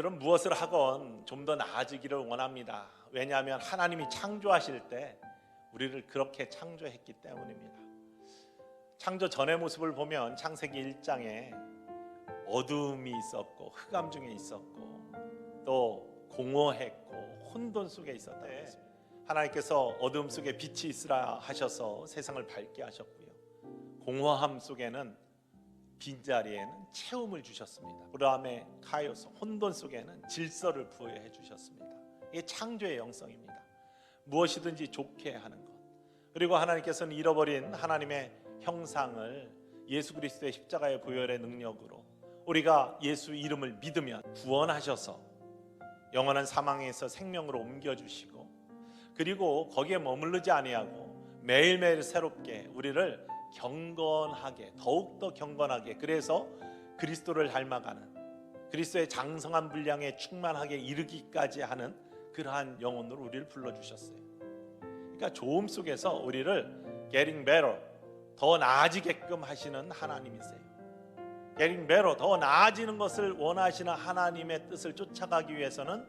우리들은 무엇을 하건 좀 더 나아지기를 원합니다. 왜냐하면 하나님이 창조하실 때 우리를 그렇게 창조했기 때문입니다. 창조 전의 모습을 보면 창세기 1장에 어두움이 있었고 흑암 중에 있었고 또 공허했고 혼돈 속에 있었다. 하나님께서 어두움 속에 빛이 있으라 하셔서 세상을 밝게 하셨고요, 공허함 속에는 빈자리에는 채움을 주셨습니다. 브라함의 카이오스, 혼돈 속에는 질서를 부여해 주셨습니다. 이게 창조의 영성입니다. 무엇이든지 좋게 하는 것. 그리고 하나님께서는 잃어버린 하나님의 형상을 예수 그리스도의 십자가의 보혈의 능력으로 우리가 예수 이름을 믿으면 구원하셔서 영원한 사망에서 생명으로 옮겨주시고, 그리고 거기에 머무르지 아니하고 매일매일 새롭게 우리를 경건하게, 더욱더 경건하게, 그래서 그리스도를 닮아가는, 그리스도의 장성한 분량에 충만하게 이르기까지 하는 그러한 영혼으로 우리를 불러주셨어요. 그러니까 좋음 속에서 우리를 getting better, 더 나아지게끔 하시는 하나님이세요. getting better, 더 나아지는 것을 원하시는 하나님의 뜻을 쫓아가기 위해서는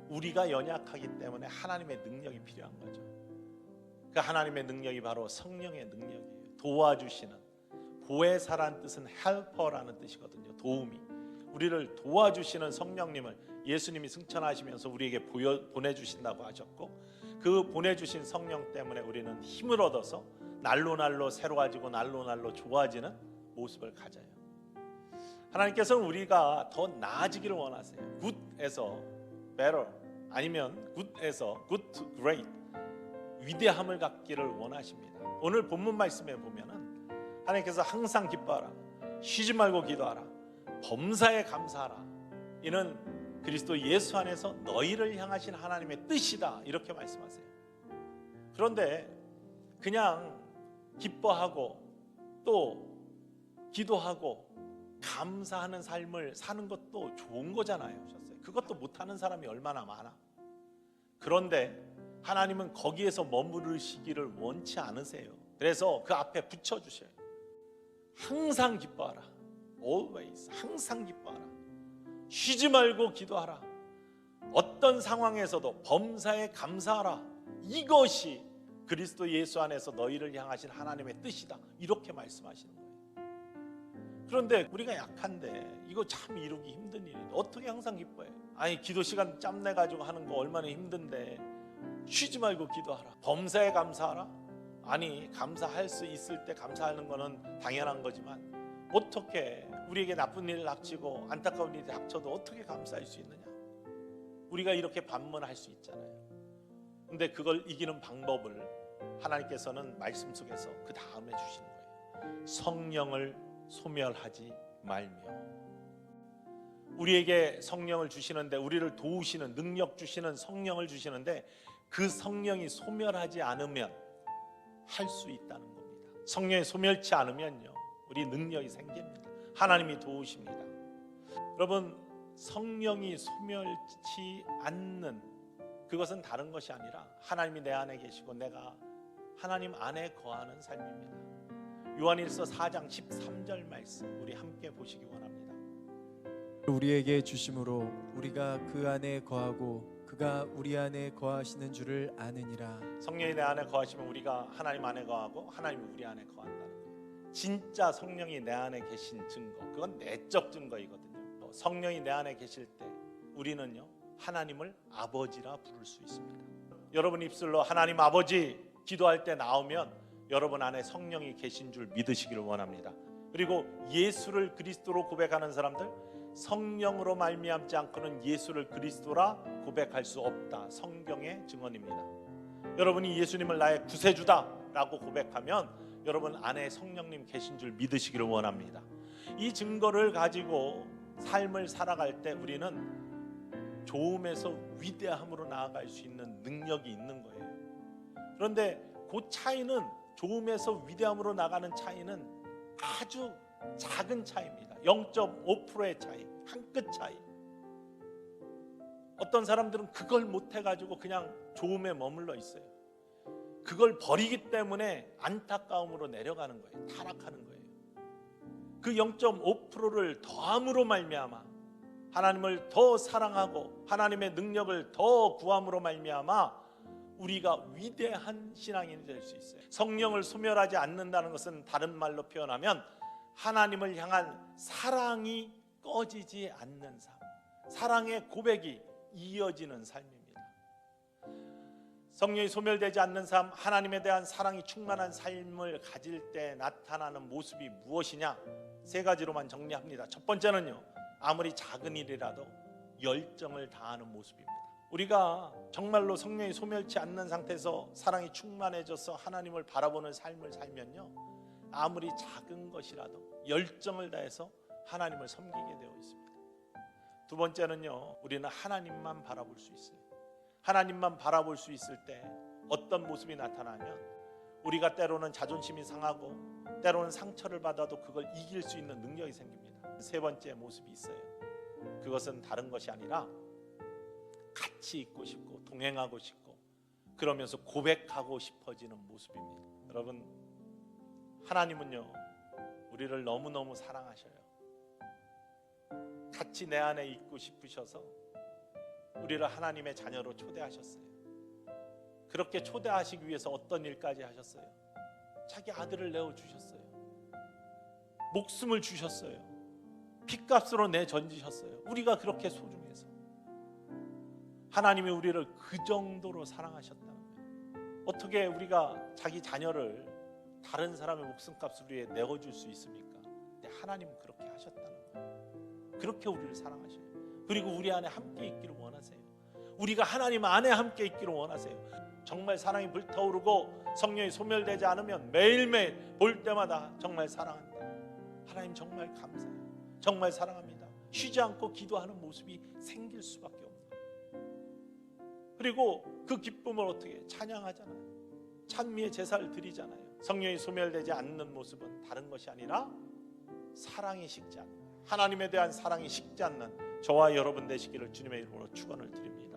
우리가 연약하기 때문에 하나님의 능력이 필요한 거죠. 그 하나님의 능력이 바로 성령의 능력이에요. 도와주시는, 보혜사라는 뜻은 helper라는 뜻이거든요. 도움이, 우리를 도와주시는 성령님을 예수님이 승천하시면서 우리에게 보내주신다고 하셨고, 그 보내주신 성령 때문에 우리는 힘을 얻어서 날로 새로워지고 날로 좋아지는 모습을 가져요. 하나님께서는 우리가 더 나아지기를 원하세요. 굿에서 better, 아니면 굿에서 good to great, 위대함을 갖기를 원하십니다. 오늘 본문 말씀에 보면은 하나님께서 항상 기뻐하라, 쉬지 말고 기도하라, 범사에 감사하라, 이는 그리스도 예수 안에서 너희를 향하신 하나님의 뜻이다, 이렇게 말씀하세요. 그런데 그냥 기뻐하고 또 기도하고 감사하는 삶을 사는 것도 좋은 거잖아요. 그것도 못하는 사람이 얼마나 많아. 그런데 하나님은 거기에서 머무르시기를 원치 않으세요. 그래서 그 앞에 붙여주셔요. 항상 기뻐하라, always, 항상 기뻐하라, 쉬지 말고 기도하라, 어떤 상황에서도 범사에 감사하라, 이것이 그리스도 예수 안에서 너희를 향하신 하나님의 뜻이다, 이렇게 말씀하시는 거예요. 그런데 우리가 약한데 이거 참 이루기 힘든 일인데 어떻게 항상 기뻐해? 아니, 기도 시간 짬내가지고 하는 거 얼마나 힘든데 쉬지 말고 기도하라, 범사에 감사하라. 아니, 감사할 수 있을 때 감사하는 거는 당연한 거지만 어떻게 우리에게 나쁜 일 닥치고 안타까운 일이 닥쳐도 어떻게 감사할 수 있느냐? 우리가 이렇게 반문할 수 있잖아요. 근데 그걸 이기는 방법을 하나님께서는 말씀 속에서 그 다음에 주시는 거예요. 성령을 소멸하지 말며. 우리에게 성령을 주시는데, 우리를 도우시는 능력 주시는 성령을 주시는데 그 성령이 소멸하지 않으면 할 수 있다는 겁니다. 성령이 소멸치 않으면요, 우리 능력이 생깁니다. 하나님이 도우십니다. 여러분, 성령이 소멸치 않는 그것은 다른 것이 아니라 하나님이 내 안에 계시고 내가 하나님 안에 거하는 삶입니다. 요한일서 4장 13절 말씀 우리 함께 보시기 원합니다. 우리에게 주심으로 우리가 그 안에 거하고 그가 우리 안에 거하시는 줄을 아느니라. 성령이 내 안에 거하시면 우리가 하나님 안에 거하고 하나님이 우리 안에 거한다는 거예요. 진짜 성령이 내 안에 계신 증거, 그건 내적 증거이거든요. 성령이 내 안에 계실 때 우리는요, 하나님을 아버지라 부를 수 있습니다. 여러분 입술로 하나님 아버지 기도할 때 나오면 여러분 안에 성령이 계신 줄 믿으시기를 원합니다. 그리고 예수를 그리스도로 고백하는 사람들, 성령으로 말미암지 않고는 예수를 그리스도라 고백할 수 없다, 성경의 증언입니다. 여러분이 예수님을 나의 구세주다라고 고백하면 여러분 안에 성령님 계신 줄 믿으시기를 원합니다. 이 증거를 가지고 삶을 살아갈 때 우리는 좋음에서 위대함으로 나아갈 수 있는 능력이 있는 거예요. 그런데 그 차이는, 좋음에서 위대함으로 나가는 차이는 아주 작은 차이입니다. 0.5%의 차이, 한 끗 차이. 어떤 사람들은 그걸 못해가지고 그냥 좋음에 머물러 있어요. 그걸 버리기 때문에 안타까움으로 내려가는 거예요. 타락하는 거예요. 그 0.5%를 더함으로 말미암아 하나님을 더 사랑하고 하나님의 능력을 더 구함으로 말미암아 우리가 위대한 신앙인이 될 수 있어요. 성령을 소멸하지 않는다는 것은 다른 말로 표현하면 하나님을 향한 사랑이 꺼지지 않는 삶, 사랑의 고백이 이어지는 삶입니다. 성령이 소멸되지 않는 삶, 하나님에 대한 사랑이 충만한 삶을 가질 때 나타나는 모습이 무엇이냐? 세 가지로만 정리합니다. 첫 번째는요, 아무리 작은 일이라도 열정을 다하는 모습입니다. 우리가 정말로 성령이 소멸치 않는 상태에서 사랑이 충만해져서 하나님을 바라보는 삶을 살면요, 아무리 작은 것이라도 열정을 다해서 하나님을 섬기게 되어 있습니다. 두 번째는요, 우리는 하나님만 바라볼 수 있어요. 하나님만 바라볼 수 있을 때 어떤 모습이 나타나면 우리가 때로는 자존심이 상하고 때로는 상처를 받아도 그걸 이길 수 있는 능력이 생깁니다. 세 번째 모습이 있어요. 그것은 다른 것이 아니라 같이 있고 싶고 동행하고 싶고 그러면서 고백하고 싶어지는 모습입니다. 여러분, 하나님은요, 우리를 너무너무 사랑하셔요. 같이 내 안에 있고 싶으셔서 우리를 하나님의 자녀로 초대하셨어요. 그렇게 초대하시기 위해서 어떤 일까지 하셨어요? 자기 아들을 내어주셨어요. 목숨을 주셨어요. 핏값으로 내던지셨어요. 우리가 그렇게 소중해서. 하나님이 우리를 그 정도로 사랑하셨다는 거예요. 어떻게 우리가 자기 자녀를 다른 사람의 목숨값을 위해 내어줄 수 있습니까? 근데 하나님은 그렇게 하셨다는 거예요. 그렇게 우리를 사랑하셔요. 그리고 우리 안에 함께 있기를 원하세요. 우리가 하나님 안에 함께 있기를 원하세요. 정말 사랑이 불타오르고 성령이 소멸되지 않으면 매일매일 볼 때마다 정말 사랑한다. 하나님 정말 감사해요. 정말 사랑합니다. 쉬지 않고 기도하는 모습이 생길 수밖에 없는 거예요. 그리고 그 기쁨을 어떻게 찬양하잖아요. 찬미의 제사를 드리잖아요. 성령이 소멸되지 않는 모습은 다른 것이 아니라 사랑이 식지 않는, 하나님에 대한 사랑이 식지 않는 저와 여러분 되시기를 주님의 이름으로 축원을 드립니다.